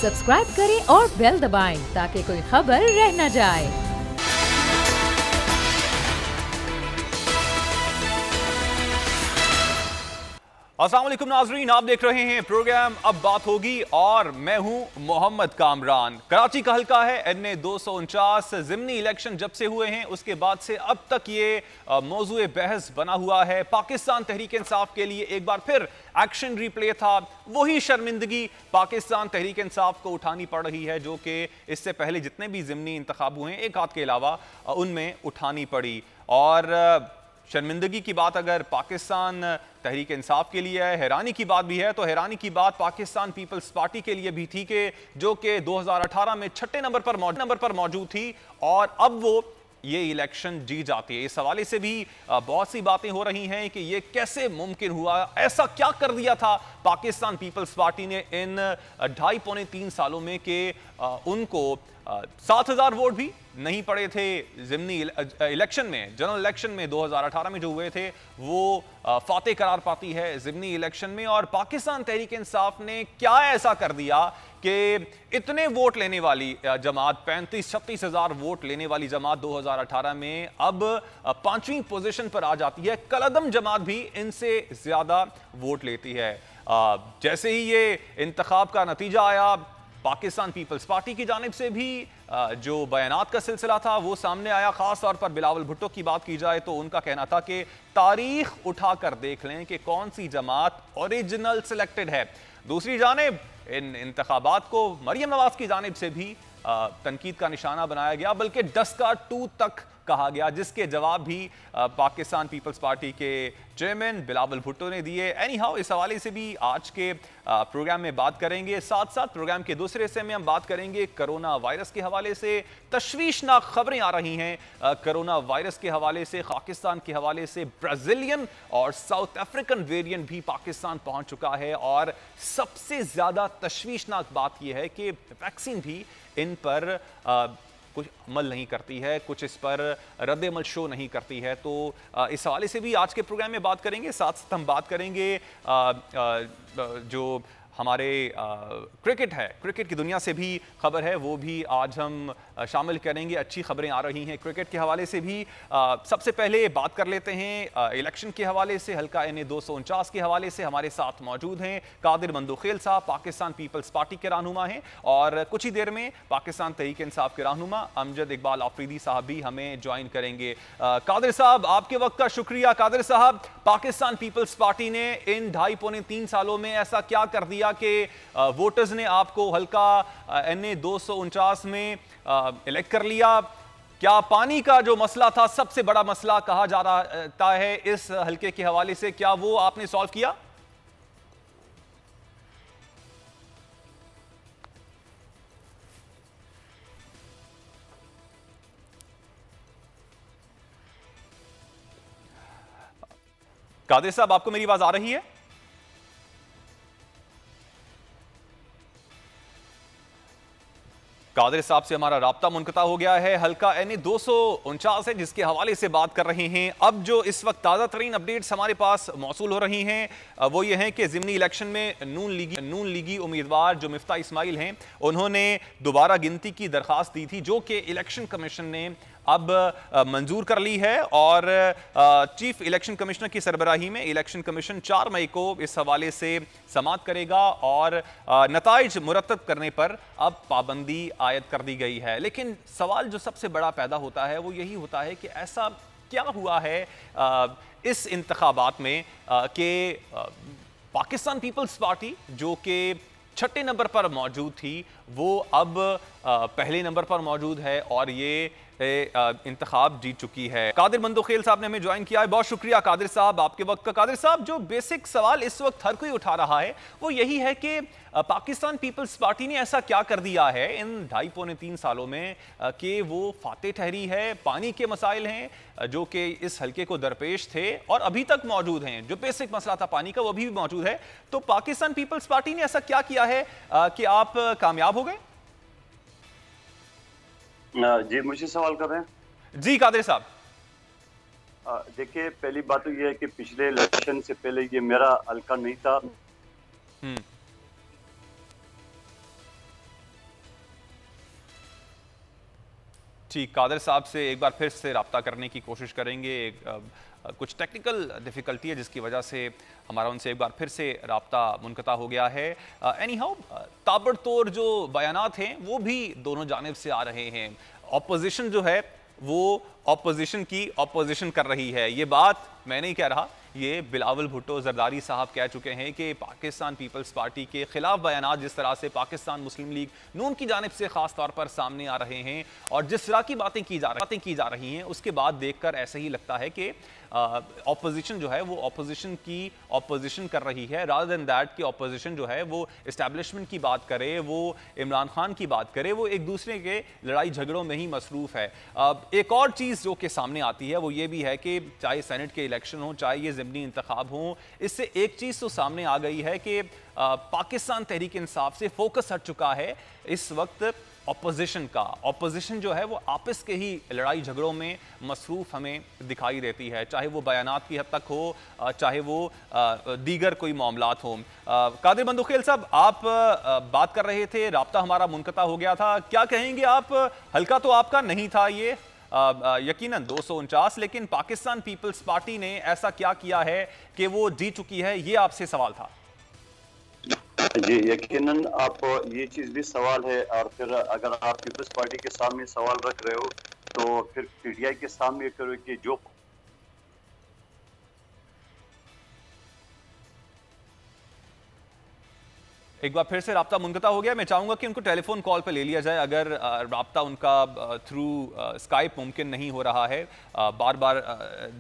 Subscribe करें और bell दबाएं ताकि कोई खबर रह न जाए। अस्सलाम वालेकुम नाजरीन, आप देख रहे हैं प्रोग्राम अब बात होगी और मैं हूं मोहम्मद कामरान। कराची का हल्का है NA 249। ज़िमनी इलेक्शन जब से हुए हैं उसके बाद से अब तक ये मौजूए बहस बना हुआ है। पाकिस्तान तहरीक इंसाफ के लिए एक बार फिर एक्शन रिप्ले था। वही शर्मिंदगी पाकिस्तान तहरीक इंसाफ को उठानी पड़ रही है जो कि इससे पहले जितने भी ज़िमनी इंतखाब हुए हैं एक आध के अलावा उनमें उठानी पड़ी। और शर्मिंदगी की बात अगर पाकिस्तान तहरीक इंसाफ के लिए है, हैरानी की बात भी है, तो हैरानी की बात पाकिस्तान पीपल्स पार्टी के लिए भी थी कि जो कि 2018 में 6 नंबर पर मौजूद थी और अब वो ये इलेक्शन जीत जाती है। इस हवाले से भी बहुत सी बातें हो रही हैं कि ये कैसे मुमकिन हुआ, ऐसा क्या कर दिया था पाकिस्तान पीपल्स पार्टी ने इन 2.5-3 सालों में कि उनको 7,000 वोट भी नहीं पड़े थे ज़िमनी इलेक्शन में। जनरल इलेक्शन में 2018 में जो हुए थे वो फातेह करार पाती है ज़िमनी इलेक्शन में। और पाकिस्तान तहरीक इंसाफ ने क्या ऐसा कर दिया कि इतने वोट लेने वाली जमात, 35-36 हज़ार वोट लेने वाली जमात 2018 में अब 5वीं पोजीशन पर आ जाती है। कलअदम जमात भी इनसे ज्यादा वोट लेती है। जैसे ही ये इंतखाब का नतीजा आया, पाकिस्तान पीपल्स पार्टी की जानिब से भी जो बयानात का सिलसिला था वो सामने आया। खास तौर पर बिलावल भुट्टो की बात की जाए तो उनका कहना था कि तारीख उठाकर देख लें कि कौन सी जमात ओरिजिनल सिलेक्टेड है। दूसरी जानिब इन इंतखाबात को मरियम नवाज की जानिब से भी तनकीद का निशाना बनाया गया, बल्कि डस्का 2 तक कहा गया, जिसके जवाब भी पाकिस्तान पीपल्स पार्टी के चेयरमैन बिलावल भुट्टो ने दिए। एनी हाउ, इस हवाले से भी आज के प्रोग्राम में बात करेंगे। साथ साथ प्रोग्राम के दूसरे हिस्से में हम बात करेंगे कोरोना वायरस के हवाले से। तशवीशनाक खबरें आ रही हैं कोरोना वायरस के हवाले से, पाकिस्तान के हवाले से। ब्राजीलियन और साउथ अफ्रीकन वेरिएंट भी पाकिस्तान पहुंच चुका है और सबसे ज्यादा तशवीशनाक बात यह है कि वैक्सीन भी इन पर कुछ अमल नहीं करती है, कुछ इस पर रद्द अमल शो नहीं करती है। तो इस हवाले से भी आज के प्रोग्राम में बात करेंगे। साथ साथ हम बात करेंगे जो हमारे क्रिकेट है, क्रिकेट की दुनिया से भी खबर है, वो भी आज हम शामिल करेंगे। अच्छी खबरें आ रही हैं क्रिकेट के हवाले से भी। सबसे पहले बात कर लेते हैं इलेक्शन के हवाले से। हल्का NA 249 के हवाले से हमारे साथ मौजूद हैं कादिर मंदोखेल साहब, पाकिस्तान पीपल्स पार्टी के रहनुमा हैं, और कुछ ही देर में पाकिस्तान तहरीक इंसाफ के रहनुमा अमजद इकबाल आफरीदी साहब भी हमें ज्वाइन करेंगे। कादिर साहब, आपके वक्त का शुक्रिया। कादिर साहब, पाकिस्तान पीपल्स पार्टी ने इन 2.5-3 सालों में ऐसा क्या कर दिया कि वोटर्स ने आपको हल्का NA 249 में इलेक्ट कर लिया? क्या पानी का जो मसला था, सबसे बड़ा मसला कहा जा रहा है इस हल्के के हवाले से, क्या वो आपने सॉल्व किया? कादिर साहब, आपको मेरी आवाज आ रही है? कादिर साहब से हमारा राब्ता मुनक़ता हो गया है। हल्का NA 249 है जिसके हवाले से बात कर रहे हैं। अब जो इस वक्त ताज़ा तरीन अपडेट्स हमारे पास मौसूल हो रही हैं वो ये हैं कि ज़िमनी इलेक्शन में नून लीगी उम्मीदवार जो मिफ्ता इस्माइल हैं, उन्होंने दोबारा गिनती की दरख्वास्त दी थी जो कि इलेक्शन कमीशन ने अब मंजूर कर ली है। और चीफ इलेक्शन कमिश्नर की सरबराही में इलेक्शन कमीशन 4 मई को इस हवाले से समाअत करेगा और नताइज मुरतब करने पर अब पाबंदी आयद कर दी गई है। लेकिन सवाल जो सबसे बड़ा पैदा होता है वो यही होता है कि ऐसा क्या हुआ है इस इंतखाबात में कि पाकिस्तान पीपल्स पार्टी जो कि 6 नंबर पर मौजूद थी वो अब पहले नंबर पर मौजूद है और ये इंतखाब जीत चुकी है। कादिर मंदोखेल साहब ने हमें ज्वाइन किया है, बहुत शुक्रिया कादिर साहब आपके वक्त का। कादिर साहब, जो बेसिक सवाल इस वक्त हर कोई उठा रहा है वो यही है कि पाकिस्तान पीपल्स पार्टी ने ऐसा क्या कर दिया है इन 2.5-3 सालों में कि वो फातेह ठहरी है। पानी के मसाइल हैं जो कि इस हल्के को दरपेश थे और अभी तक मौजूद हैं। जो बेसिक मसला था पानी का वो अभी भी मौजूद है। तो पाकिस्तान पीपल्स पार्टी ने ऐसा क्या किया है कि आप कामयाब हो गए? जी, मुझे सवाल कर रहे हैं? जी कादिर साहब। देखिए, पहली बात तो ये है कि पिछले इलेक्शन से पहले ये मेरा हल्का नहीं था। ठीक, कादर साहब से एक बार फिर से रब्ता करने की कोशिश करेंगे। कुछ टेक्निकल डिफ़िकल्टी है जिसकी वजह से हमारा उनसे एक बार फिर से रब्ता मुनक़ता हो गया है। एनी हाउ, ताबड़तोड़ जो बयानात हैं वो भी दोनों जानिब से आ रहे हैं। ऑपोजिशन जो है वो ऑपोजिशन की ऑपोजिशन कर रही है। ये बात मैं नहीं कह रहा, ये बिलावल भुट्टो जरदारी साहब कह चुके हैं कि पाकिस्तान पीपल्स पार्टी के खिलाफ बयानात जिस तरह से पाकिस्तान मुस्लिम लीग नून की जानिब से ख़ास तौर पर सामने आ रहे हैं और जिस तरह की बातें की जा रही हैं, उसके बाद देखकर ऐसा ही लगता है कि ऑपोजिशन जो है वो ऑपोजिशन की ऑपोजिशन कर रही है, रादर देन दैट कि ऑपोजिशन जो है वो इस्टेब्लिशमेंट की बात करे, वो इमरान खान की बात करे, वो एक दूसरे के लड़ाई झगड़ों में ही मसरूफ़ है। एक और चीज़ जो कि सामने आती है वो ये भी है कि चाहे सेनेट के इलेक्शन हो, चाहे ये ज़िमनी इंतखाब हो, इससे एक चीज़ तो सामने आ गई है कि पाकिस्तान तहरीक इंसाफ से फोकस हट चुका है इस वक्त ऑपोजिशन का। ऑपोजिशन जो है वो आपस के ही लड़ाई झगड़ों में मसरूफ़ हमें दिखाई देती है, चाहे वो बयानात की हद तक हो, चाहे वो दीगर कोई मामलात हो। कादिर बंदूखेल साहब, आप बात कर रहे थे, राब्ता हमारा मुनक़ता हो गया था, क्या कहेंगे आप? हल्का तो आपका नहीं था ये यकीनन 249, लेकिन पाकिस्तान पीपल्स पार्टी ने ऐसा क्या किया है कि वो जीत चुकी है, ये आपसे सवाल था। जी, यकीनन आप ये चीज़ भी सवाल है, और फिर अगर आप पीपल्स पार्टी के सामने सवाल रख रहे हो तो फिर पीटीआई के सामने करो कि जो एक बार फिर से राब्ता मुनक़ता हो गया। मैं चाहूँगा कि उनको टेलीफोन कॉल पे ले लिया जाए अगर राब्ता उनका थ्रू स्काइप मुमकिन नहीं हो रहा है, बार बार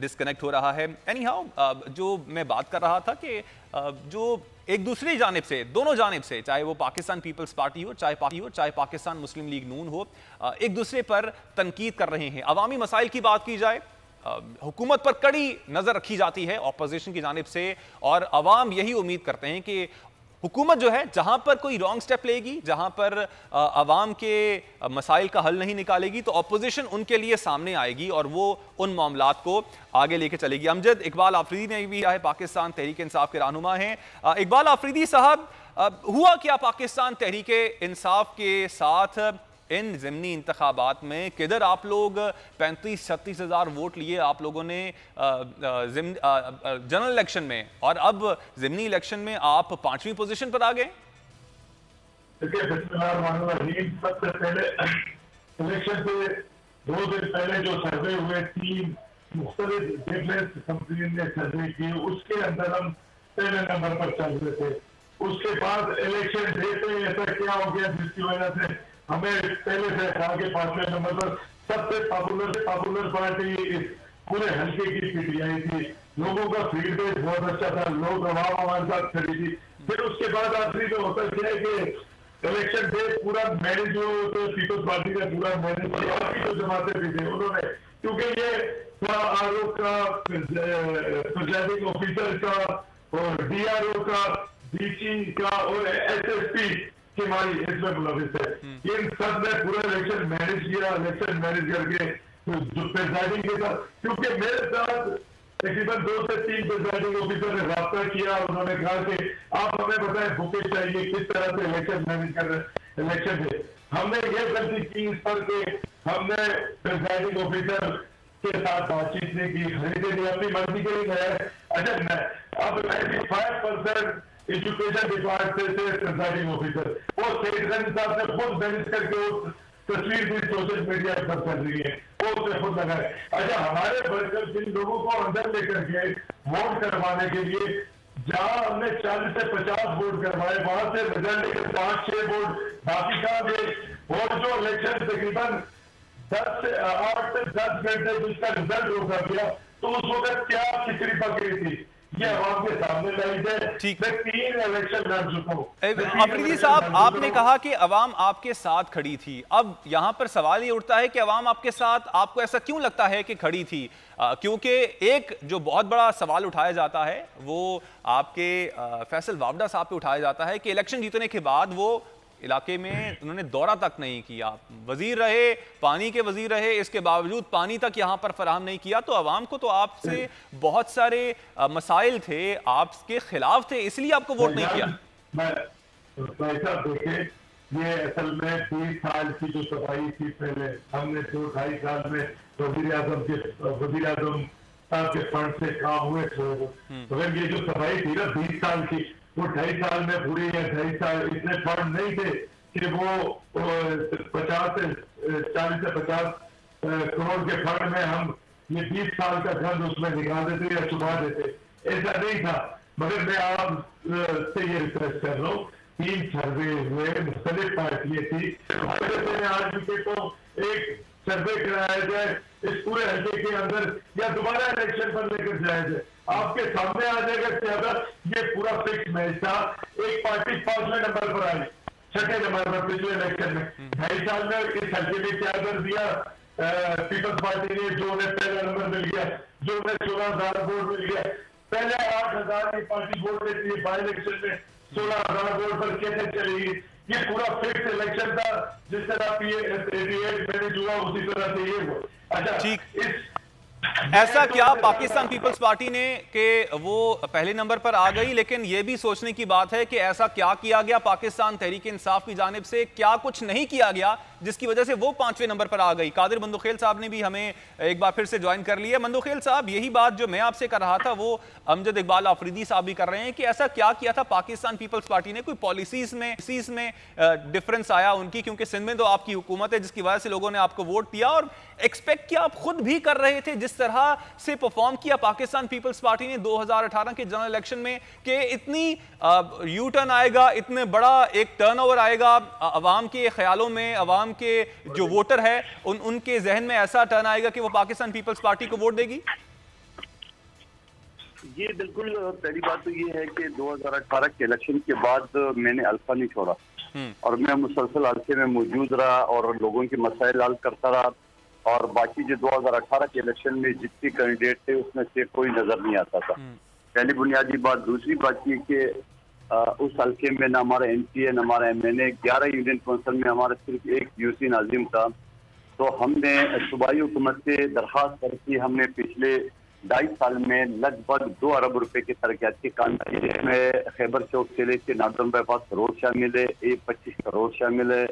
डिस्कनेक्ट हो रहा है। एनी हाउ, जो मैं बात कर रहा था कि जो एक दूसरी जानिब से, दोनों जानिब से, चाहे वो पाकिस्तान पीपल्स पार्टी हो, चाहे पाकिस्तान मुस्लिम लीग नून हो, एक दूसरे पर तनकीद कर रहे हैं। अवामी मसाइल की बात की जाए, हुकूमत पर कड़ी नज़र रखी जाती है ऑपोजिशन की जानिब से, और अवाम यही उम्मीद करते हैं कि हुकूमत जो है जहां पर कोई रॉन्ग स्टेप लेगी, जहां पर अवाम के मसाइल का हल नहीं निकालेगी, तो ऑपोजिशन उनके लिए सामने आएगी और वो उन मामलात को आगे लेके चलेगी। अमजद इकबाल आफरीदी ने भी आए, पाकिस्तान तहरीक इंसाफ के रहनुमा हैं। इकबाल आफरीदी साहब, हुआ क्या पाकिस्तान तहरीक इंसाफ के साथ इन ज़िमनी इंतखाबात में? किधर आप लोग 35-36 हज़ार वोट लिए आप लोगों ने जनरल इलेक्शन में, और अब ज़िमनी इलेक्शन में आप 5वीं पोजीशन पर आ गए। सबसे पहले इलेक्शन से 2 दिन पहले जो सर्वे हुए, 3 मुख्तलिफ डिफरेंस कंपनी ने सर्वे किए, उसके अंदर हम पहले नंबर पर चल रहे थे। उसके बाद इलेक्शन डे पे ऐसा क्या हो गया जिसकी वजह से हमें पहले से कहा कि 5वें नंबर पर सबसे पॉपुलर पार्टी इस पूरे हल्के की पीटीआई थी। लोगों का फीडबैक बहुत अच्छा था, लोग आवाम हमारे साथ खड़ी थी। फिर उसके बाद आखिरी में होता क्या है कि इलेक्शन डे पूरा मैनेज जो पीपल्स पार्टी का पूरा मैनेज किया, और जो जमाते भी थे उन्होंने, क्योंकि ये आरओ का, प्रिजाइडिंग ऑफिसर का और डीआरओ का, डीसी का और एसएसपी की हमारी इसमें मुलविस है। इन सब ने पूरा इलेक्शन मैनेज किया, इलेक्शन मैनेज करके जो प्रिजाइडिंग के साथ, क्योंकि मेरे साथ तकरीबन 2 से 3 प्रिजाइडिंग ऑफिसर ने राब्ता किया, उन्होंने कहा कि आप हमें बताएं बुके चाहिए, किस तरह से इलेक्शन मैनेज कर रहे हैं इलेक्शन से। हमने ये गलती की इस पर कि हमने प्रिजाइडिंग ऑफिसर के साथ बातचीत नहीं की, खरीदे नहीं, अपनी मर्जी के लिए गए। अच्छा, अब 95% एजुकेशन डिपार्टमेंट से प्रिजाइडिंग ऑफिसर, वो सेक्रेटरी साहब ने खुद मैनेज करके वो तस्वीर भी सोशल मीडिया पर चल रही है, वो उसने खुद लगाए। अच्छा, हमारे वर्कर जिन लोगों को अंदर लेकर के वोट करवाने के लिए, जहां हमने 40 से 50 वोट करवाए, वहां से रिजल्ट लेकर 5-6 वोट बाकी कहाँ गए। और जो इलेक्शन तकरीबन 8 से 10 घंटे जिसका रिजल्ट होगा गया, तो उस वक्त क्या खिचड़ी पकड़ी थी, ये आवाम के सामने लाई जाए। ठीक, मैं 3 इलेक्शन लड़ चुका हूँ। आफरीदी साहब, आपने कहा कि अवाम आपके साथ खड़ी थी। अब यहाँ पर सवाल ये उठता है कि अवाम आपके साथ, आपको ऐसा क्यों लगता है कि खड़ी थी? क्योंकि एक जो बहुत बड़ा सवाल उठाया जाता है वो आपके फैसल वावडा साहब पे उठाया जाता है कि इलेक्शन जीतने के बाद वो इलाके में उन्होंने दौरा तक नहीं किया, वजीर रहे, पानी के वजीर रहे, इसके बावजूद पानी तक यहाँ पर फराहम नहीं किया। तो अवाम को तो आपसे बहुत सारे मसाइल थे, आपके खिलाफ थे, इसलिए आपको वोट नहीं किया। मैं पैसा देखे, ये असल में 20 साल की जो सफाई थी पहले, हमने 2-2.5 साल में वजीर आजम साहब के फंड से काम हुए थे। मगर ये जो सफाई थी ना 20 साल की, वो 2.5 साल में पूरी है। 2.5 साल इतने फंड नहीं थे कि वो 40 से 50 करोड़ के फंड में हम ये 20 साल का खर्च उसमें निकाल देते या छुपा देते, ऐसा नहीं था। मगर मैं आप से ये रिक्वेस्ट कर रहा हूँ, 3 सर्वे हुए, मुख्तलिफ पार्टियां थी, आज भी तो एक सर्वे कराया जाए इस पूरे हल्के के अंदर या दोबारा इलेक्शन पर लेकर जाया जाए। आपके सामने आ जाएगा कि अगर ये पूरा फिक्स मैच था, एक पार्टी 5वें नंबर पर आई, 6ठे नंबर पर पिछले इलेक्शन में। 2.5 साल में इस हल्के में क्या कर दिया पीपल्स पार्टी ने, जो उन्हें पहला नंबर मिल गया, जो उन्हें 16,000 वोट मिल गया। पहले 8,000 की पार्टी वोट देती है, बाई इलेक्शन में 16,000 वोट पर कैसे चलेगी? ये पूरा फिक्स इलेक्शन था, जिस तरह मैनेज हुआ उसी तरह से ये हुआ। अच्छा, ऐसा क्या पाकिस्तान पीपल्स पार्टी ने कि वो पहले नंबर पर आ गई, लेकिन ये भी सोचने की बात है कि ऐसा क्या किया गया पाकिस्तान तहरीक इंसाफ की जानिब से, क्या कुछ नहीं किया गया जिसकी वजह से वो 5वें नंबर पर आ गई। कादिर मंदुखेल साहब ने भी हमें एक बार फिर से ज्वाइन कर लिया। मंदुखेल साहब, यही बात जो मैं आपसे कर रहा था वो अमजद इकबाल आफरीदी साहब भी कर रहे हैं कि ऐसा क्या किया था पाकिस्तान पीपल्स पार्टी ने? कोई पॉलिसीज में डिफरेंस आया उनकी? क्योंकि सिंध में तो आपकी हुकूमत है जिसकी वजह से लोगों ने आपको वोट दिया, और एक्सपेक्ट किया आप खुद भी कर रहे थे जिस तरह से परफॉर्म किया पाकिस्तान पीपल्स पार्टी ने 2018 के जनरल इलेक्शन में, कि इतनी यू टर्न आएगा, इतने बड़ा एक टर्नओवर आएगा अवाम के ख्यालों में, अवाम के जो वोटर है उनके जहन में ऐसा टर्न आएगा कि वो पाकिस्तान पीपल्स पार्टी को वोट देगी? ये बिल्कुल, पहली बात तो ये है कि 2018 के इलेक्शन के बाद मैंने अल्फा नहीं छोड़ा और मैं मुसलसल हल्के में मौजूद रहा और लोगों के मसाइल हल करता रहा। और बाकी जो 2018 के इलेक्शन में जितने कैंडिडेट थे उसमें से कोई नजर नहीं आता था। पहली बुनियादी बात। दूसरी बात ये कि उस हल्के में न हमारा MPA न हमारा MNA, 11 यूनियन काउंसिल में हमारा सिर्फ एक यूसी नाजिम था। तो हमने सूबाई हुकूमत से दरख्वास्त करके हमने पिछले 2.5 साल में लगभग 2 अरब रुपए के तरक्याती काम किए। इसमें खैबर चौक से लेकर नादम बाईपास रोड शामिल है, A25 का रोड शामिल है,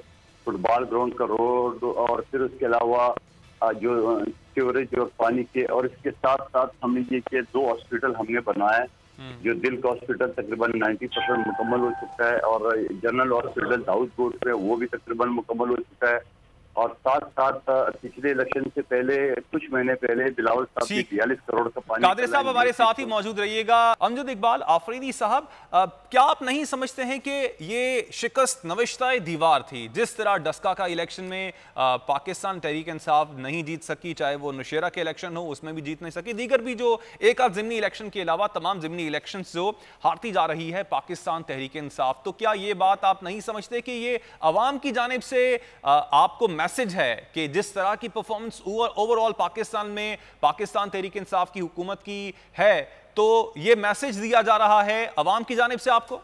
फुटबॉल ग्राउंड का रोड, और फिर उसके अलावा जो सीवरेज और पानी के, और इसके साथ साथ हमने ये किया 2 हॉस्पिटल हमने बनाया। जो दिल का हॉस्पिटल तकरीबन 90% मुकम्मल हो चुका है, और जनरल हॉस्पिटल दाऊद रोड पे वो भी तकरीबन मुकम्मल हो चुका है। और साथ साथ पिछले इलेक्शन से पहले कुछ महीने पहले बिलावल साहब ने 42 करोड़ का पानी। कादिर साहब हमारे साथ ही मौजूद रहिएगा। अमजद इकबाल आफरीदी साहब, क्या आप नहीं समझते हैं कि ये शिकस्त नविश्ता दीवार थी? जिस तरह डस्का का इलेक्शन में पाकिस्तान तहरीक इंसाफ नहीं जीत सकी, चाहे वो नौशेरा के इलेक्शन हो उसमें भी जीत नहीं सकी, दीगर भी जो एक आध ज़िमनी इलेक्शन के अलावा तमाम ज़िमनी इलेक्शन जो हारती जा रही है पाकिस्तान तहरीक इंसाफ, तो क्या ये बात आप नहीं समझते कि ये अवाम की जानिब से आपको मैसेज है कि जिस तरह की परफॉर्मेंस ओवरऑल पाकिस्तान में पाकिस्तान तहरीक इंसाफ की हुकूमत की है, तो ये मैसेज दिया जा रहा है अवाम की जानिब से आपको?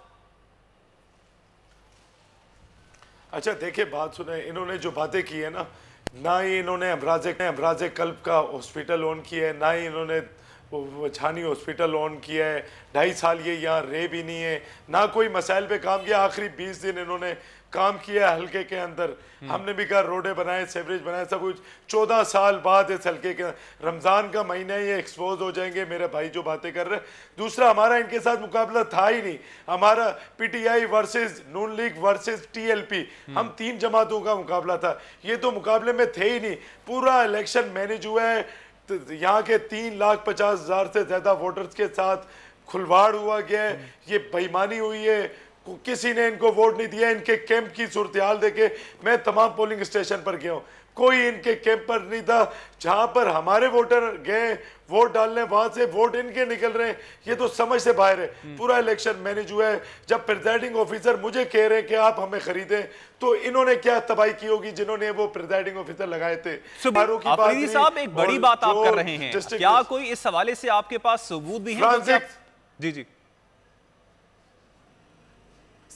अच्छा देखिए, बात सुने, इन्होंने जो बातें की है ना ही इन्होंने अमराज कल्ब का हॉस्पिटल ऑन किया है, ना ही इन्होंने वो छानी हॉस्पिटल ऑन किया है। 2.5 साल ये यहाँ रहे भी नहीं है, ना कोई मसाइल पे काम किया। आखिरी 20 दिन इन्होंने काम किया हल्के के अंदर। हमने भी कहा रोडे बनाए, सेवरेज बनाए, सब कुछ। 14 साल बाद इस हल्के के रमज़ान का महीना ये एक्सपोज हो जाएंगे, मेरे भाई जो बातें कर रहे हैं। दूसरा, हमारा इनके साथ मुकाबला था ही नहीं। हमारा PTI वर्सेस नून लीग वर्सेस TLP, हम 3 जमातों का मुकाबला था। ये तो मुकाबले में थे ही नहीं। पूरा इलेक्शन मैनेज हुआ है, तो यहाँ के 3,50,000 से ज़्यादा वोटर्स के साथ खुलवाड़ हुआ गया है। ये बेईमानी हुई है, किसी ने इनको वोट नहीं दिया। इनके कैंप की सूरत हाल देखे, मैं तमाम पोलिंग स्टेशन पर गया हूँ, कोई इनके कैंप पर नहीं था। जहाँ पर हमारे वोटर गए वोट डालने, वहाँ से वोट इनके निकल रहे हैं। ये तो समझ से बाहर है। पूरा इलेक्शन मैनेज हुआ है। जब प्रिजाइडिंग ऑफिसर मुझे कह रहे हैं कि आप हमें खरीदें, तो इन्होंने क्या तबाही की होगी जिन्होंने वो प्रिजाइडिंग ऑफिसर लगाए थे। आफरीदी साहब, एक बड़ी बात आप कर रहे हैं, क्या कोई इस हवाले से आपके पास सबूत भी है? जी जी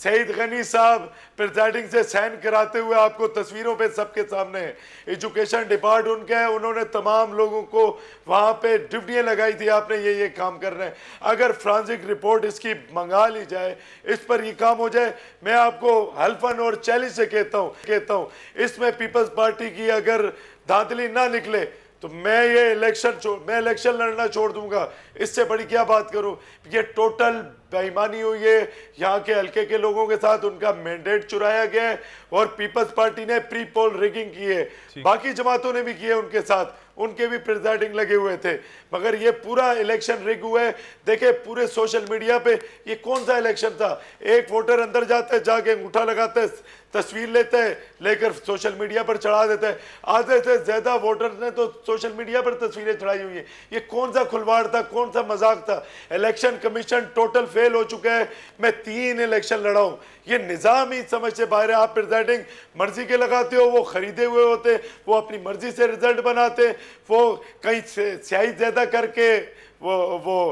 सईद गनी साहब प्रिजाइडिंग से साइन कराते हुए आपको तस्वीरों पे सबके सामने है। एजुकेशन डिपार्टमेंट उनका है, उन्होंने तमाम लोगों को वहाँ पे ड्यूटियाँ लगाई थी, आपने ये काम कर रहे हैं। अगर फ्रांसिक रिपोर्ट इसकी मंगा ली जाए, इस पर ये काम हो जाए, मैं आपको हल्फन और चैलेंज से कहता हूँ इसमें पीपल्स पार्टी की अगर धांधली ना निकले तो मैं इलेक्शन लड़ना छोड़ दूंगा। इससे बड़ी क्या बात करूं। ये टोटल बेईमानी हुई है यहाँ के हल्के के लोगों के साथ, उनका मैंडेट चुराया गया है और पीपल्स पार्टी ने प्री पोल रिगिंग की है, बाकी जमातों ने भी की है उनके साथ, उनके भी प्रिजाइडिंग लगे हुए थे, मगर ये पूरा इलेक्शन रिग हुआ है। देखे पूरे सोशल मीडिया पे ये कौन सा इलेक्शन था। एक वोटर अंदर जाता है, जाके अंगूठा लगाता है, तस्वीर लेता है, लेकर सोशल मीडिया पर चढ़ा देता है। आधे से ज्यादा वोटर ने तो सोशल मीडिया पर तस्वीरें चढ़ाई हुई है। ये कौन सा खुलवाड़ था, कौन सा मजाक था। इलेक्शन कमीशन टोटल फेल हो चुका है। मैं 3 इलेक्शन लड़ा हूं, ये निज़ाम ही समझ से बाहर है। आप प्रिजाइडिंग मर्जी के लगाते हो, वो खरीदे हुए होते, वो अपनी मर्जी से रिजल्ट बनाते, वो कहीं स्याही ज्यादा करके वो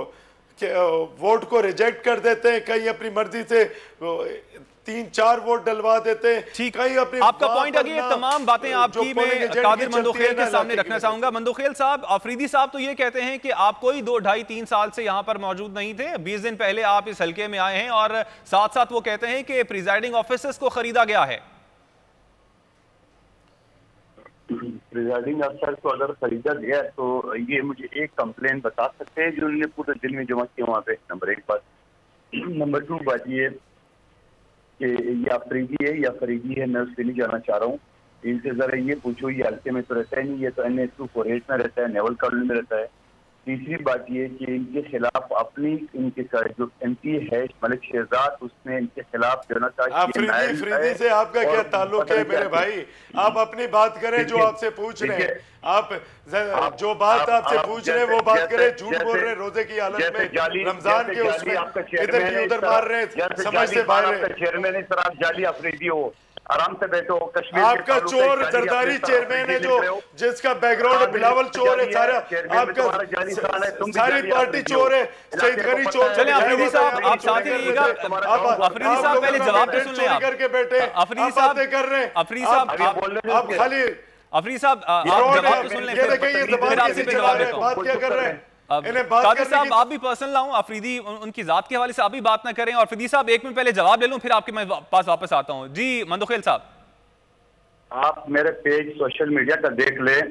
वोट को रिजेक्ट कर देते हैं, कहीं अपनी मर्जी से 3-4 वोट डलवा देते हैं। ठीक, कहीं अपनी आपका पॉइंट अगर ये तमाम बातें आपकी मैं कादिर मंदोखेल के सामने रखना चाहूंगा। मंदोखेल साहब, अफरीदी साहब तो ये कहते हैं कि आप कोई 2, 2.5, 3 साल से यहां पर मौजूद नहीं थे, 20 दिन पहले आप इस हल्के में आए हैं, और साथ साथ वो कहते हैं कि प्रिजाइडिंग ऑफिसर्स को खरीदा गया है। प्रिजाइडिंग अफसर को अगर खरीदा गया तो ये मुझे एक कंप्लेन बता सकते हैं जो उन्होंने पूरे दिन में जमा किया वहाँ पे। नंबर 1 बात। नंबर 2 बात ये कि ये अफरीदी है या फरीदी है, मैं उससे नहीं जाना चाह रहा हूँ। इनसे जरा ये पूछो, ये हल्के में तो रहता है नहीं, ये तो NA-248 में रहता है, नेवल कॉलोनी में रहता है। तीसरी बात ये कि इनके खिलाफ अपनी इनके जो MP है मलिक शहजाद, उसने इनके खिलाफ जो ना अफरीदी से आपका क्या ताल्लुक है मेरे भाई। आप अपनी बात करें जो आपसे पूछ रहे हैं, आप जो बात आपसे पूछ रहे हैं वो बात करें। झूठ बोल रहे हैं रोजे की हालत में, रमजान के उसमें इधर की उधर मार रहे हैं, समझ से बाहर। चेयरमैन है सर, आप जाली अफरीदी हो, आराम से बैठो। कश्मीर आपका चोर जरदारी चेयरमैन है जो जिसका बैकग्राउंड बिलावल चोर है, सारा आपका सारी पार्टी चोर है, सईद गनी चोर। चलिए अफरीदी साहब आप साथ ही रहिएगा। अफरीदी साहब पहले जवाब तो सुन लें। आप करके बैठे अफरीदी साहब कर रहे हैं, अफरीदी साहब आप खाली अफरीदी साहब आप जवाब तो सुन लें, फिर आपसे पे जवाब देता हूं। बात क्या कर रहे हैं। कादिर साहब आप भी पर्सनल लाऊं, अफरीदी उनकी जात के हवाले से आप भी बात ना करें। और अफरीदी साहब 1 मिनट पहले जवाब ले लूं, फिर आपके पास वापस आता हूं। जी मंदोखेल साहब, आप मेरे पेज सोशल मीडिया का देख लें।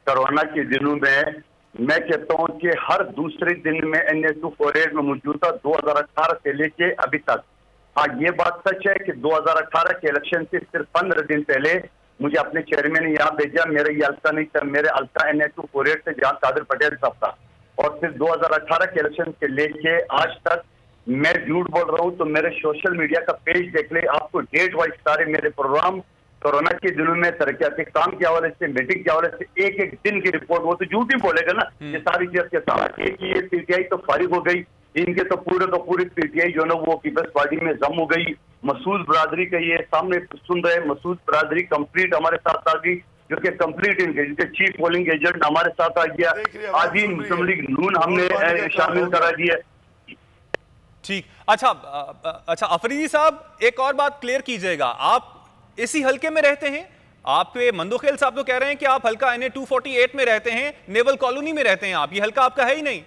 कोरोना के दिनों में मैं कहता हूं कि हर दूसरे दिन में NA-248 में मौजूद था 2018 से लेके अभी तक। हाँ, ये बात सच है कि 2018 के इलेक्शन से सिर्फ 15 दिन पहले मुझे अपने चेयरमैन ने यहाँ भेजा। मेरे ये हल्का नहीं था, मेरे हल्का NA-248 से जहाँ कादिर पटेल साहब था। और फिर 2018 के इलेक्शन से लेके आज तक मैं झूठ बोल रहा हूँ तो मेरे सोशल मीडिया का पेज देख ले, आपको डेट वाइज सारे मेरे प्रोग्राम कोरोना के दिनों में तरक्याती काम के हवाले से, मीटिंग के हवाले से एक दिन की रिपोर्ट, वो तो झूठ ही बोलेगा ना। ये सारी चीज के साथ एक ये PTI तो फारिग हो गई, इनके तो पूरी PTI जो ना वो पीपल्स पार्टी में जम हो गई। मसूद बरादरी का ये सामने सुन रहे, मसूद बरादरी कंप्लीट हमारे साथ आ गई, जो कि कंप्लीट इनके चीफ पोलिंग एजेंट हमारे साथ आ गया। आदि मुस्लिम लीग नून हमने शामिल करा दिया। ठीक, अच्छा अफरीदी साहब एक और बात क्लियर कीजिएगा, आप इसी हल्के में रहते हैं? आपके मंदोखेल साहब तो कह रहे हैं कि आप हल्का NA-248 में रहते हैं, नेवल कॉलोनी में रहते हैं आप, ये हल्का आपका है ही नहीं।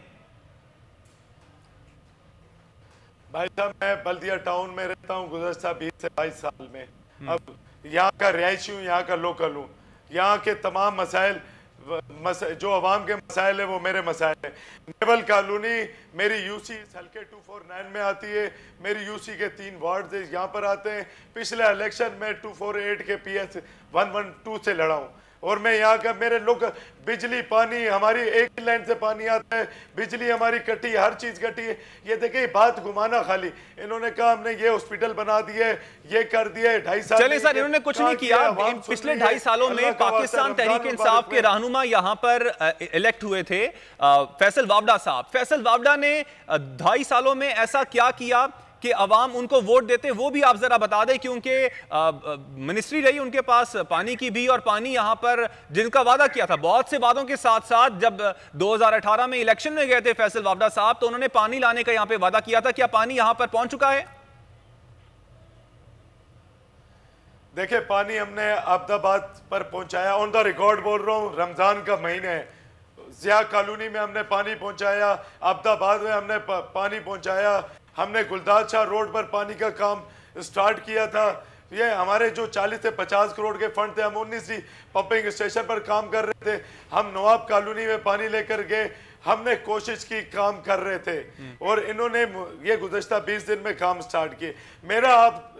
भाई साहब मैं बल्दिया टाउन में रहता हूँ गुज़श्ता 20 से 22 साल में। अब यहाँ का रिहायशी हूँ, यहाँ का लोकल हूँ। यहाँ के तमाम मसाइल जो अवाम के मसाइल है वो मेरे मसाइल है। नेवल कॉलोनी मेरी UC इस हल्के 249 में आती है, मेरी UC के 3 वार्ड यहाँ पर आते हैं। पिछले इलेक्शन में 248 के PS 112 से लड़ा हूँ और मैं यहाँ का मेरे लोग बिजली पानी हमारी एक लाइन से पानी आता है, बिजली हमारी कटी, हर चीज कटी है। ये देखिए बात घुमाना खाली, इन्होंने कहा हमने ये हॉस्पिटल बना दिए, ये कर दिए 2.5 साल। चलिए सर, इन्होंने कुछ नहीं किया। पिछले 2.5 सालों में पाकिस्तान तहरीक इंसाफ के रहनुमा यहाँ पर इलेक्ट हुए थे, फैसल वावडा साहब। फैसल वावडा ने 2.5 सालों में ऐसा क्या किया कि अवाम उनको वोट देते, वो भी आप जरा बता दें, क्योंकि मिनिस्ट्री रही उनके पास पानी की भी, और पानी यहां पर जिनका वादा किया था, बहुत से वादों के साथ साथ जब 2018 में इलेक्शन में गए थे फैसल वावडा साहब, तो उन्होंने पानी लाने का यहां पे वादा किया था। क्या पानी यहां पर पहुंच चुका है? देखिए पानी हमने अब्दाबाद पर पहुंचाया, ऑन द रिकॉर्ड बोल रहा हूँ, रमजान का महीना है, जिया कॉलोनी में हमने पानी पहुंचाया, अब्दाबाद में हमने पानी पहुंचाया, हमने गुलदार शाह रोड पर पानी का काम स्टार्ट किया था। ये हमारे जो 40 से 50 करोड़ के फंड थे, हम 19 पंपिंग स्टेशन पर काम कर रहे थे, हम नवाब कॉलोनी में पानी लेकर गए, हमने कोशिश की, काम कर रहे थे, और इन्होंने ये गुज़श्ता 20 दिन में काम स्टार्ट किए। मेरा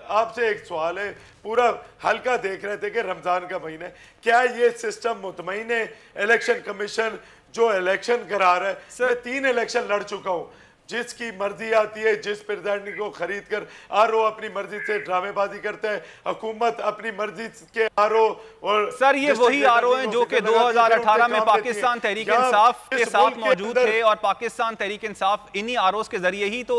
आपसे एक सवाल है, पूरा हल्का देख रहे थे कि रमज़ान का महीना है, क्या ये सिस्टम मुतमईन है? इलेक्शन कमीशन जो इलेक्शन करा रहा है, मैं 3 इलेक्शन लड़ चुका हूँ, जिसकी मर्जी आती है, जिस प्रेसिडेंट को खरीद कर आरओ अपनी मर्जी से ड्रामेबाजी करता है, हुकूमत अपनी मर्जी के आरओ, और सर ये वही आरओ हैं जो कि 2018 में पाकिस्तान तहरीक इंसाफ के साथ मौजूद थे, और पाकिस्तान तहरीक इंसाफ इन्हीं आरओ के जरिए ही तो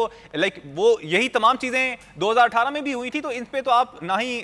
वो यही तमाम चीजें 2018 में भी हुई थी। तो इन पे तो आप ना ही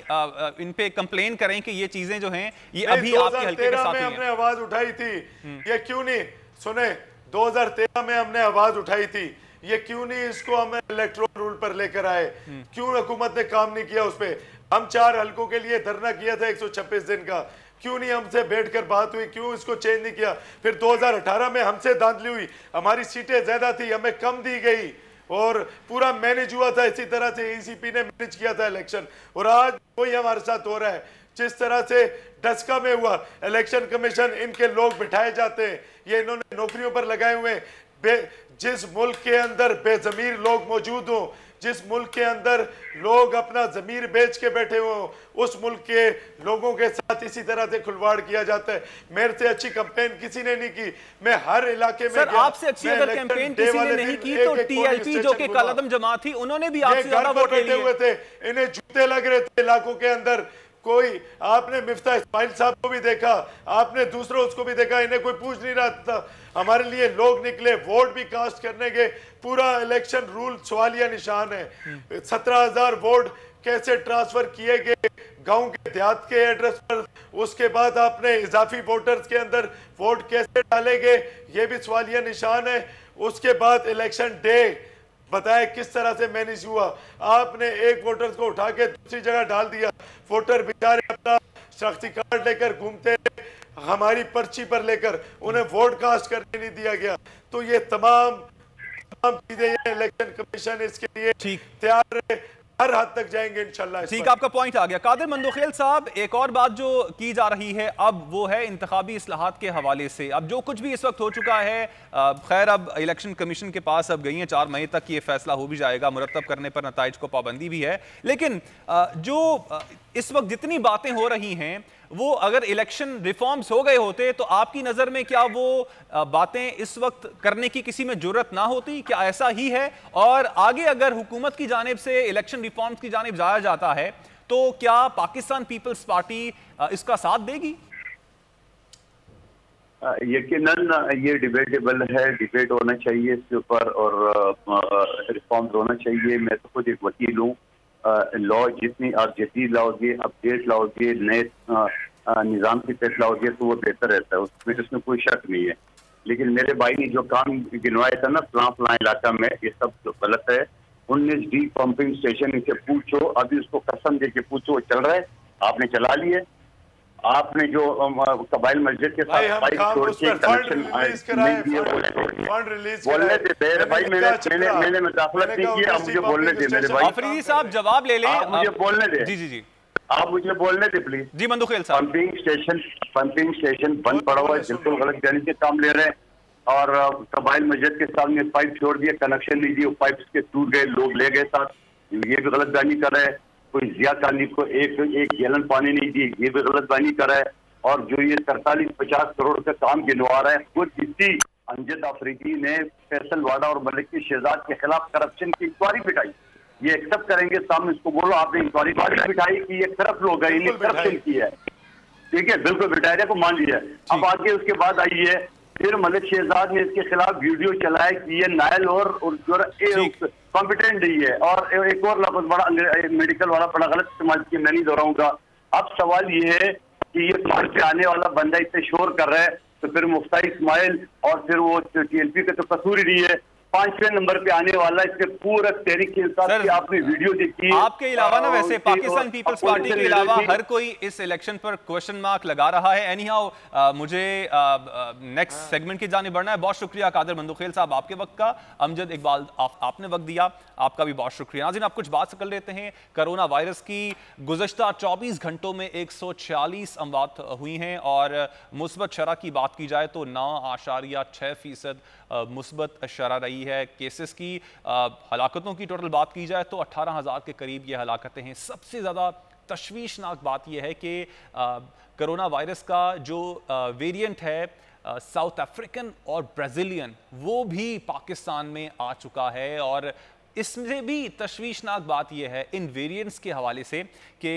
इन पे कंप्लेन करें कि ये चीजें जो हैं ये अभी आपके हल्के के साथ हुई हैं। हमने आवाज उठाई थी, ये क्यों नहीं सुने? 2013 में हमने आवाज उठाई थी, ये क्यों नहीं इसको हम इलेक्ट्रोल रूल पर लेकर आए? क्यों हुकूमत ने काम नहीं किया उस पर? हम 4 हलकों के लिए धरना किया था 126 दिन का, क्यों नहीं हमसे बैठकर बात हुई? क्यों इसको चेंज नहीं किया? फिर 2018 में हमसे धांधली हुई, हमारी सीटें ज्यादा थी, हमें कम दी गई, और पूरा मैनेज हुआ था इसी तरह से, ईसीपी ने मैनेज किया था इलेक्शन, और आज वही हमारे साथ हो रहा है। जिस तरह से डस्का में हुआ, इलेक्शन कमीशन इनके लोग बिठाए जाते हैं, ये इन्होंने नौकरियों पर लगाए हुए हैं। जिस मुल्क के अंदर बेजमीर लोग मौजूद हों, जिस मुल्क के अंदर लोग अपना जमीर बेच के बैठे हों, उस मुल्क के लोगों के साथ इसी तरह से खुलवाड़ किया जाता है। मेरे से अच्छी कैंपेन किसी ने नहीं की, मैं हर इलाके में सर आपसे अच्छी अगर कैंपेन किसी ने नहीं की तो टीएलपी जो कि कलअदम जमात थी उन्होंने भी आपसे ज्यादा वोट ले लिए हुए थे, इन्हें जूते लग रहे थे इलाकों के अंदर। कोई आपने मिफ्ता इस्माइल साहब को भी देखा, आपने दूसरों उसको भी देखा, इन्हें कोई पूछ नहीं रहा था। हमारे लिए लोग निकले, वोट भी कास्ट करने के, पूरा इलेक्शन रूल सवालिया निशान है। 17,000 वोट कैसे ट्रांसफर किए गए गांव के देहात के एड्रेस पर, उसके बाद आपने इजाफी वोटर्स के अंदर वोट कैसे डाले गए, ये भी सवालिया निशान है। उसके बाद इलेक्शन डे बताए किस तरह से मैनेज हुआ, आपने एक वोटर्स को उठा के दूसरी जगह डाल दिया, वोटर बेचारे अपना शख्सी कार्ड लेकर घूमते, हमारी पर्ची पर लेकर, उन्हें वोट कास्ट करने नहीं दिया गया। तो ये तमाम चीजें, ये इलेक्शन कमीशन इसके लिए तैयार है, हर हद तक जाएंगे इंशाल्लाह। ठीक, आपका पॉइंट आ गया। कादिर मंदोखेल साहब, एक और बात जो की जा रही है अब वो है इंतखाबी इस्लाहात के हवाले से। अब जो कुछ भी इस वक्त हो चुका है, खैर अब इलेक्शन कमीशन के पास अब गई हैं, 4 मई तक ये फैसला हो भी जाएगा, मुरतब करने पर नताइज को पाबंदी भी है। लेकिन जो इस वक्त जितनी बातें हो रही हैं वो अगर इलेक्शन रिफॉर्म्स हो गए होते तो आपकी नज़र में क्या वो बातें इस वक्त करने की किसी में जुर्रत ना होती? क्या ऐसा ही है? और आगे अगर हुकूमत की जानिब से इलेक्शन रिफॉर्म्स की जानिब जाया जाता है तो क्या पाकिस्तान पीपल्स पार्टी इसका साथ देगी? यकीनन ये डिबेटेबल है, डिबेट होना चाहिए इसके ऊपर, और रिफॉर्म्स होना चाहिए। मैं तो खुद एक वकील हूँ, लॉ जितनी आप जदीद लाओगे, अपडेट लाओगे, नए निज़ाम के तहत लाओगे तो वो बेहतर रहता है, उसमें कोई शक नहीं है। लेकिन मेरे भाई ने जो काम गिनवाया था ना फलां इलाका में, ये सब गलत है। 19D पंपिंग स्टेशन इसे पूछो, अभी उसको कसम दे के पूछो वो चल रहा है? आपने चला लिए? आपने जो कबाइल मस्जिद के साथ पाइप छोड़ के कनेक्शन नहीं दिए, बोलने दे भाई, मैंने मुदाखलत नहीं किया, मुझे बोलने दे मेरे भाई। अफरीदी साहब जवाब ले लें, मुझे बोलने दे। जी आप मुझे बोलने दे प्लीज। जी मंदोखेल साहब, पंपिंग स्टेशन बंद पड़ा हुआ है, बिल्कुल गलत जानी के काम ले रहे हैं, और कबाइल मस्जिद के सामने पाइप छोड़ दिए, कनेक्शन नहीं दिए, पाइप के टूट गए, लोग ले गए साथ, ये भी गलत जानी कर रहे हैं। कोई जिया काली को एक गैलन पानी नहीं दी, ये भी गलत बानी कर रहा है। और जो ये 43-50 करोड़ का काम गिनवा रहा है, खुद इसी अमजद अफरीदी ने फैसल वाडा और मलिक की शहजाद के खिलाफ करप्शन की इंक्वायरी बिठाई। ये एक्सेप्ट करेंगे सामने, इसको बोलो आपने इंक्वायरी बिठाई कि ये तरफ लोग हैं, इन्हें करप्शन की है, ठीक है, बिल्कुल बिठाया को मान लिया। अब आगे उसके बाद आई है, फिर मलिक शहजाद ने इसके खिलाफ वीडियो चलाया कि ये नायल और कॉम्पिटेंट नहीं है, और एक और लफ्ज बड़ा मेडिकल वाला बड़ा गलत इस्तेमाल किया, मैं नहीं दोहराऊंगा। अब सवाल ये है कि ये पार्ट पे आने वाला बंदा इतने शोर कर रहा है, तो फिर मुफ्ता इस्माइल और फिर वो TLP का तो कसूर ही नहीं है, 5वें नंबर पे आने वाला है। इसमें पूरा तहरीक इंसाफ की आपने वीडियो देखी। आपके अलावा ना वैसे पाकिस्तान पीपल्स पार्टी के अलावा हर कोई इस इलेक्शन पर क्वेश्चन मार्क लगा रहा है। एनी हाउ मुझे नेक्स्ट सेगमेंट की जाने बढ़ना है। बहुत शुक्रिया कादिर मंदुखेल साहब आपके वक्त का। अमजद इकबाल आपने वक्त दिया, आपका भी बहुत शुक्रिया। नाज़रीन, आप कुछ बात कर लेते हैं कोरोना वायरस की। गुज़श्ता 24 घंटों में 146 अमवात हुई हैं और मुस्बत शरह की बात की जाए तो 9.6% मुस्बत शरह रही है केसेस की। हलाकतों की टोटल बात की जाए तो 18,000 के करीब ये हलाकतें हैं। सबसे ज़्यादा तशवीशनाक बात यह है कि कोरोना वायरस का जो वेरिएंट है साउथ अफ्रीकन और ब्राज़ीलियन, वो भी पाकिस्तान में आ चुका है। और इससे भी तशवीशनाक बात यह है इन वेरिएंट्स के हवाले से कि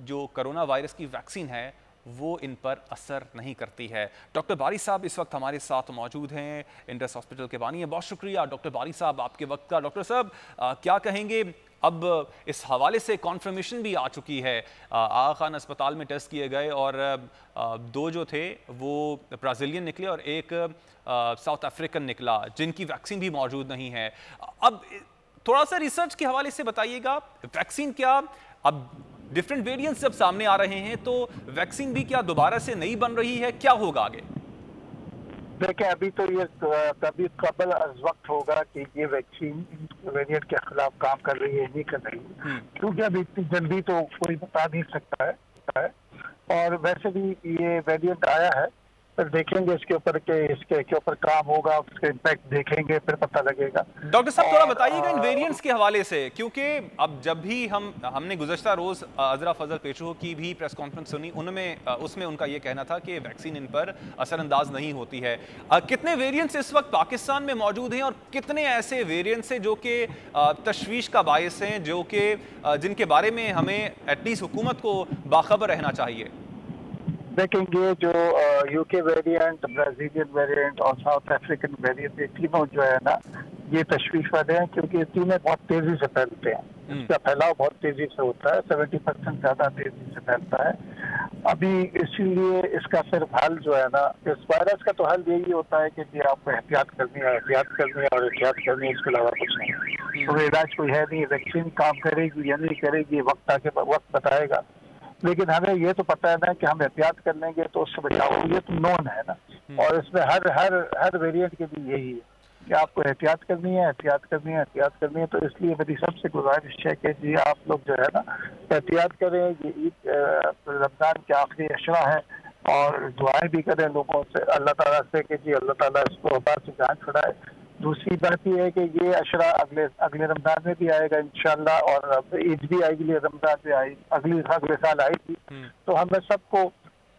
जो कोरोना वायरस की वैक्सीन है वो इन पर असर नहीं करती है। डॉक्टर बारी साहब इस वक्त हमारे साथ मौजूद हैं, इंडस हॉस्पिटल के बानी हैं। बहुत शुक्रिया डॉक्टर बारी साहब आपके वक्त का। डॉक्टर साहब क्या कहेंगे, अब इस हवाले से कॉन्फर्मेशन भी आ चुकी है। आगा खान अस्पताल में टेस्ट किए गए और 2 जो थे वो ब्राज़ीलियन निकले और एक साउथ अफ्रीकन निकला जिनकी वैक्सीन भी मौजूद नहीं है। अब थोड़ा सा रिसर्च के हवाले से बताइएगा, वैक्सीन क्या अब डिफरेंट वेरिएंट्स जब सामने आ रहे हैं तो वैक्सीन भी क्या दोबारा से नई बन रही है, क्या होगा आगे? देखिए, अभी तो ये कभी कबल अज वक्त होगा कि ये वैक्सीन वेरिएंट के खिलाफ काम कर रही है नहीं कर रही है, क्योंकि अभी इतनी जल्दी तो कोई बता नहीं सकता है। और वैसे भी ये वेरिएंट आया है, फिर देखेंगे इसके ऊपर काम होगा, उसके इम्पैक्ट देखेंगे, फिर पता लगेगा। डॉक्टर साहब थोड़ा बताइएगा इन वेरिएंट्स के हवाले से, क्योंकि अब जब भी हमने गुज़श्ता रोज अजरा फजल पेशो की भी प्रेस कॉन्फ्रेंस सुनी, उसमें उनका ये कहना था कि वैक्सीन इन पर असरअंदाज नहीं होती है। कितने वेरिएंट्स इस वक्त पाकिस्तान में मौजूद हैं और कितने ऐसे वेरिएंट्स हैं जो कि तशवीश का बायस हैं, जो कि जिनके बारे में हमें एटलीस्ट हुकूमत को बाखबर रहना चाहिए? देखेंगे जो यूके वेरिएंट, ब्राज़ीलियन वेरिएंट और साउथ अफ्रीकन वेरिएंट, ये तीनों जो है ना ये तशवीश वाले हैं, क्योंकि ये तीनों बहुत तेजी से फैलते हैं। इसका फैलाव बहुत तेजी से होता है, 70% ज्यादा तेजी से फैलता है। अभी इसीलिए इसका सिर्फ हल जो है ना, इस वायरस का तो हल यही होता है कि जी आपको एहतियात करनी है और एहतियात करनी है, इसके अलावा कुछ नहीं। तो इलाज कोई है नहीं, वैक्सीन काम करेगी या नहीं करेगी वक्त बताएगा। लेकिन हमें ये तो पता है ना कि हम एहतियात कर लेंगे तो उससे बचाव, ये तो नोन है ना। और इसमें हर वेरिएंट के लिए यही है कि आपको एहतियात करनी है। तो इसलिए मेरी सबसे गुजारिश है कि जी आप लोग जो है ना एहतियात करें। ये ईद रमजान के आखिरी अशरा है और दुआएं भी करें लोगों से, अल्लाह ताला से कि जी अल्लाह ताला इसको वबा से जान छुड़ाए। दूसरी बात यह है कि ये अशरा अगले रमजान में भी आएगा इंशाल्लाह, और ईद भी अगले रमजान में आई, अगले साल आएगी। तो हमें सबको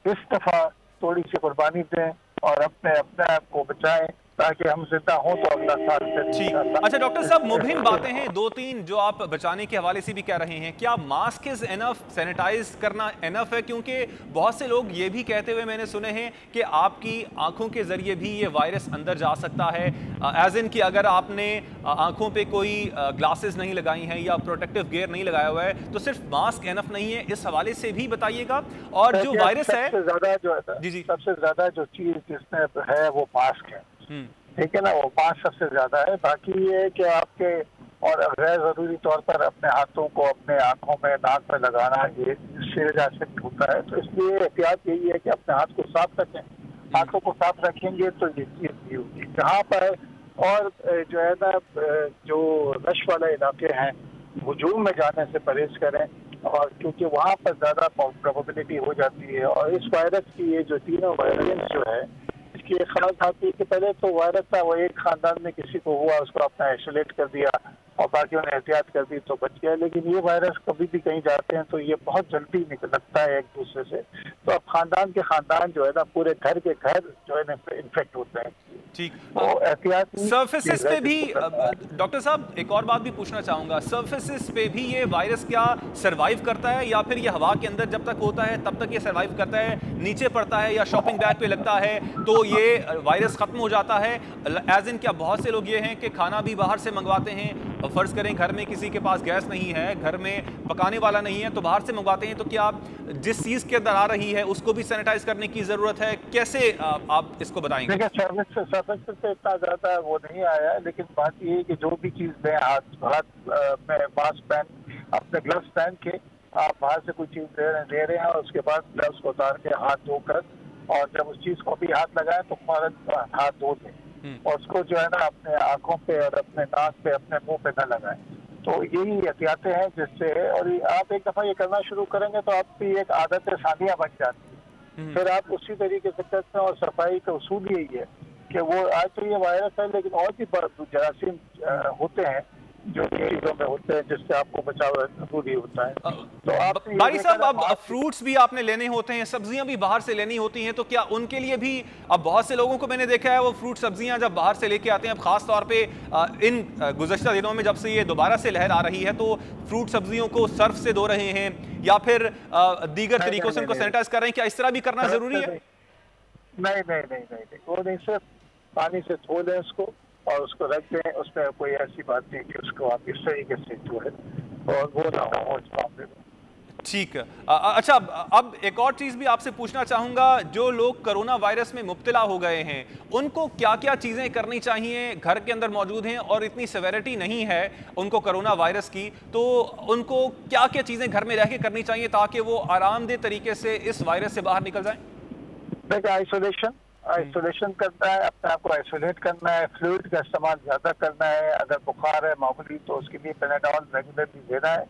इस दफा थोड़ी सी कुर्बानी दें और अपने आप को बचाएं ताकि हम जिंदा हों तो अगला साल से। ठीक, अच्छा डॉक्टर साहब, मुबहिम बातें हैं 2-3 जो आप बचाने के हवाले से भी कह रहे हैं। क्या मास्क इज एनफ, सैनिटाइज करना एनफ है? क्योंकि बहुत से लोग ये भी कहते हुए मैंने सुने हैं कि आपकी आंखों के जरिए भी ये वायरस अंदर जा सकता है, एज इन कि अगर आपने आंखों पे कोई ग्लासेस नहीं लगाई हैं या प्रोटेक्टिव गेयर नहीं लगाया हुआ है तो सिर्फ मास्क एनफ नहीं है। इस हवाले से भी बताइएगा। और जो वायरस है सबसे ज्यादा जो चीज जिसमें है वो मास्क है, ठीक है ना, वो मास्क सबसे ज्यादा है। बाकी ये है कि आपके और गैर जरूरी तौर पर अपने हाथों को अपने आंखों में, नाक में लगाना, ये इससे इफेक्ट होता है। तो इसलिए एहतियात यही है कि अपने हाथ को साफ रखें। हाथों को साफ रखेंगे तो ये चीज नहीं होगी। जहाँ पर और जो है ना जो रश वाले इलाके हैं, हुजूम में जाने से परहेज करें, और क्योंकि वहाँ पर ज्यादा प्रोबेबिलिटी हो जाती है। और इस वायरस की ये जो तीनों वेरिएंट्स जो है, इसकी एक खास बात थी कि पहले तो वायरस था वो एक खानदान में किसी को हुआ, उसको अपना आइसोलेट कर दिया और बाकियों ने एहतियात कर दी तो बच गया। लेकिन ये वायरस कभी भी कहीं जाते हैं तो ये बहुत जल्दी लगता है एक दूसरे से। तो अब खानदान के खानदान जो है ना, पूरे घर के घर जो है ना इन्फेक्ट होते हैं। ठीक, तो एहतियात सर्फेसिस पे भी डॉक्टर साहब एक और बात भी पूछना चाहूंगा, सर्फेसिस पे भी ये वायरस क्या सरवाइव करता है या फिर ये हवा के अंदर जब तक होता है तब तक ये सरवाइव करता है, नीचे पड़ता है या शॉपिंग बैग पे लगता है तो ये वायरस खत्म हो जाता है? एज इन क्या बहुत से लोग ये हैं कि खाना भी बाहर से मंगवाते हैं, फर्ज करें घर में किसी के पास गैस नहीं है, घर में पकाने वाला नहीं है, तो बाहर से मंगवाते हैं, तो क्या जिस चीज के अंदर आ रही है उसको भी सैनिटाइज करने की जरूरत है? कैसे आप इसको बताएंगे? देखिए, सर्विस से इतना ज्यादा वो नहीं आया है, लेकिन बात ये है कि जो भी चीज दें, हाथ में मास्क पहन, अपने ग्लव्स पहन के आप बाहर से कोई चीज दे रहे हैं और उसके बाद ग्लव्स को उतार के हाथ धोकर, और जब उस चीज को भी हाथ लगाए तो फौरन हाथ धो दें और उसको जो है ना अपने आंखों पे और अपने नाक पे, अपने मुंह पे न लगाएं। तो यही एहतियातें हैं जिससे, और आप एक दफा ये करना शुरू करेंगे तो आपकी एक आदत सानिया बन जाती है, फिर आप उसी तरीके से करते हैं। और सफाई का उसूल यही है कि वो आज तो ये वायरस है, लेकिन और भी जरासीम होते हैं जो चीजों में होते हैं जिससे आपको बचाव जरूरी होता है। तो आप बारी साहब, अब फ्रूट्स भी आपने लेने होते हैं, सब्जियां भी बाहर से लेनी होती हैं, तो क्या उनके लिए भी अब बहुत से लोगों को मैंने देखा है वो फ्रूट सब्जियां जब बाहर से लेके आते हैं, अब खास तौर पे इन गुज़श्ता दिनों में जब से ये दोबारा से लहर आ रही है, तो फ्रूट सब्जियों को सर्फ से धो रहे हैं या फिर दीगर तरीकों से उनको सैनिटाइज कर रहे हैं, क्या इस तरह भी करना जरूरी है? नहीं, वो नहीं, सिर्फ पानी से धो लें उसको और उसको रख दें, उसमें कोई ऐसी बात नहीं कि उसको आप इस तरीके से जो है और वो ना हो इस मामले में। ठीक है। अच्छा, अब एक और चीज़ भी आपसे पूछना चाहूँगा, जो लोग कोरोना वायरस में मुब्तला हो गए हैं उनको क्या क्या चीज़ें करनी चाहिए? घर के अंदर मौजूद हैं और इतनी सेवेरिटी नहीं है उनको कोरोना वायरस की, तो उनको क्या क्या चीज़ें घर में रह के करनी चाहिए ताकि वो आरामदेह तरीके से इस वायरस से बाहर निकल जाएं? देखिए, आइसोलेशन करना है, अपने आप को आइसोलेट करना है, फ्लूइड का इस्तेमाल ज़्यादा करना है, अगर बुखार है मामूली तो उसके लिए पेनाडॉल रेगुलरली लेना है,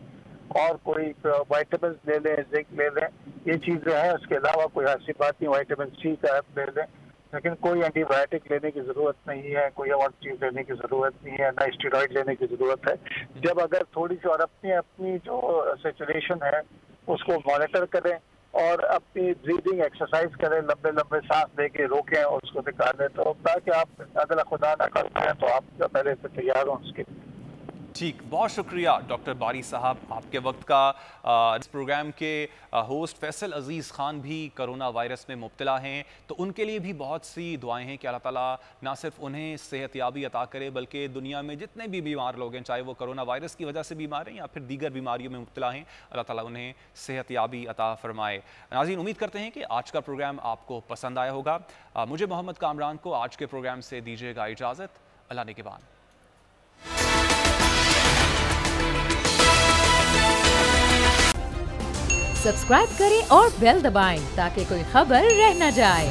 और कोई विटामिन ले लें, जिंक ले लें, ये चीज़ें हैं। उसके अलावा कोई ऐसी बात नहीं, विटामिन सी का ले लें, लेकिन कोई एंटीबायोटिक लेने की ज़रूरत नहीं है, कोई और चीज़ लेने की ज़रूरत नहीं है, ना स्टेरॉइड लेने की ज़रूरत है। जब अगर थोड़ी सी और अपनी जो सिचुएशन है उसको मॉनिटर करें और अपनी ब्रीदिंग एक्सरसाइज करें, लंबे लंबे सांस लेके रोकें और उसको निकालें, तो ताकि आप अगला खुदा ना करते हैं तो आप पहले से तैयार हों उसके। ठीक, बहुत शुक्रिया डॉक्टर बारी साहब आपके वक्त का। इस प्रोग्राम के होस्ट फैसल अजीज़ ख़ान भी कोरोना वायरस में मुब्तला हैं, तो उनके लिए भी बहुत सी दुआएं हैं कि अल्लाह ताला ना सिर्फ उन्हें सेहतयाबी अता करे, बल्कि दुनिया में जितने भी बीमार लोग हैं, चाहे वो कोरोना वायरस की वजह से बीमार हैं या फिर दीगर बीमारियों में मुब्तला हैं, अल्लाह ताला उन्हें सेहतयाबी अता फरमाए। नाज़रीन, उम्मीद करते हैं कि आज का प्रोग्राम आपको पसंद आया होगा। मुझे मोहम्मद कामरान को आज के प्रोग्राम से दीजिएगा इजाज़त। अल्लाह निगहबान। सब्सक्राइब करें और बेल दबाएं ताकि कोई खबर रह न जाए।